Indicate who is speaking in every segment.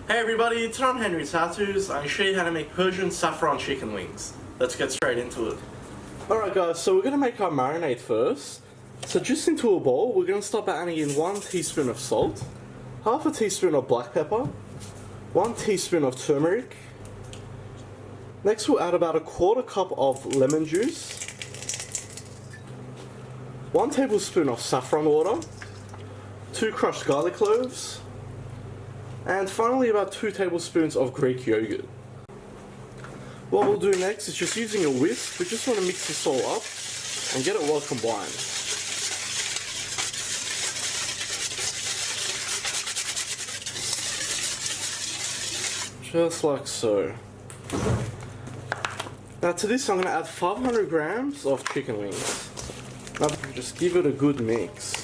Speaker 1: Hey everybody, today on Henry's How-Tos, I'm going to show you how to make Persian saffron chicken wings. Let's get straight into it. Alright guys, so we're going to make our marinade first. So just into a bowl, we're going to start by adding in 1 teaspoon of salt, half a teaspoon of black pepper, 1 teaspoon of turmeric. Next we'll add about a 1/4 cup of lemon juice, 1 tablespoon of saffron water, 2 crushed garlic cloves, and finally about 2 tablespoons of Greek yogurt. What we'll do next is just using a whisk, we just want to mix this all up and get it well combined. Just like so. Now to this I'm going to add 500 grams of chicken wings. Now just give it a good mix.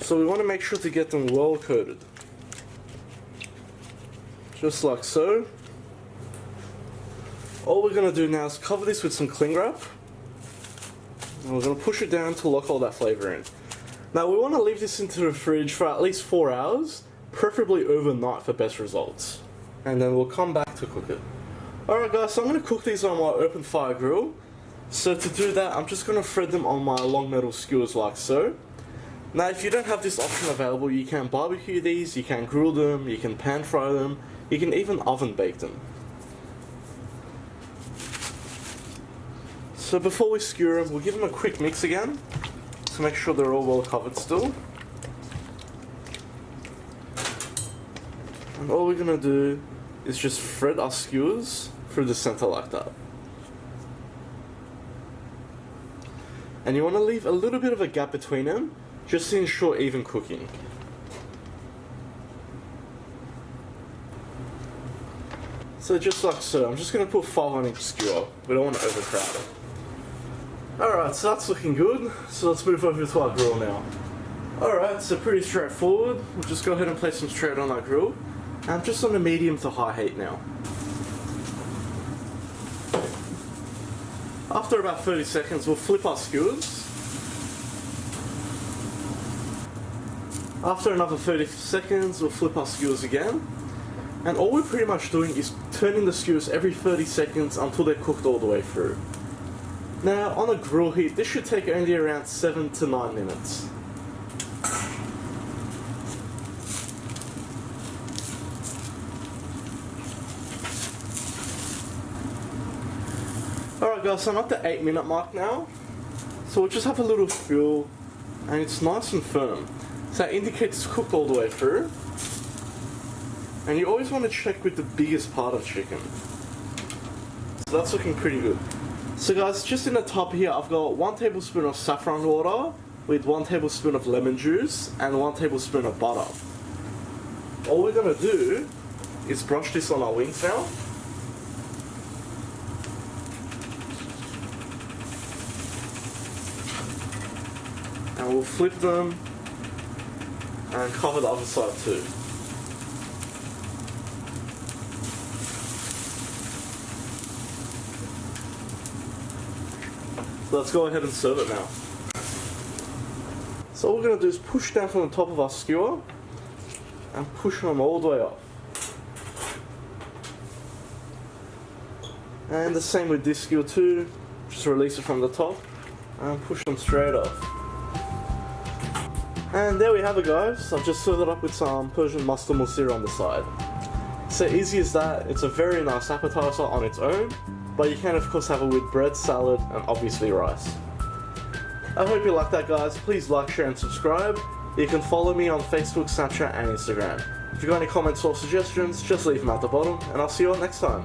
Speaker 1: So we want to make sure to get them well coated. Just like so. All we're going to do now is cover this with some cling wrap. And we're going to push it down to lock all that flavour in. Now we want to leave this into the fridge for at least 4 hours, preferably overnight for best results. And then we'll come back to cook it. Alright guys, so I'm going to cook these on my open fire grill. So to do that, I'm just going to thread them on my long metal skewers like so. Now if you don't have this option available, you can barbecue these, you can grill them, you can pan fry them, you can even oven bake them. So before we skewer them, we'll give them a quick mix again, to make sure they're all well covered still. And all we're going to do is just thread our skewers through the center like that. And you want to leave a little bit of a gap between them, just to ensure even cooking. So just like so, I'm just going to put 5-inch skewer, we don't want to overcrowd it. Alright, so that's looking good, so let's move over to our grill now. Alright, so pretty straightforward, we'll just go ahead and place them straight on our grill. And just on a medium to high heat now. After about 30 seconds, we'll flip our skewers. After another 30 seconds, we'll flip our skewers again. And all we're pretty much doing is turning the skewers every 30 seconds until they're cooked all the way through. Now, on a grill heat, this should take only around 7 to 9 minutes. Alright guys, so I'm at the 8-minute mark now. So we'll just have a little feel, and it's nice and firm. So that indicates it's cooked all the way through. And you always want to check with the biggest part of chicken. So that's looking pretty good. So guys, just in the top here I've got 1 tablespoon of saffron water with 1 tablespoon of lemon juice and 1 tablespoon of butter. All we're going to do is brush this on our wings now. And we'll flip them and cover the other side too. So let's go ahead and serve it now. So all we're going to do is push down from the top of our skewer and push them all the way up. And the same with this skewer too, just release it from the top and push them straight up. And there we have it guys, I've just served it up with some Persian mustard mursira on the side. So easy as that, it's a very nice appetizer on its own, but you can of course have it with bread, salad and obviously rice. I hope you like that guys, please like, share and subscribe. You can follow me on Facebook, Snapchat and Instagram. If you've got any comments or suggestions, just leave them at the bottom and I'll see you all next time.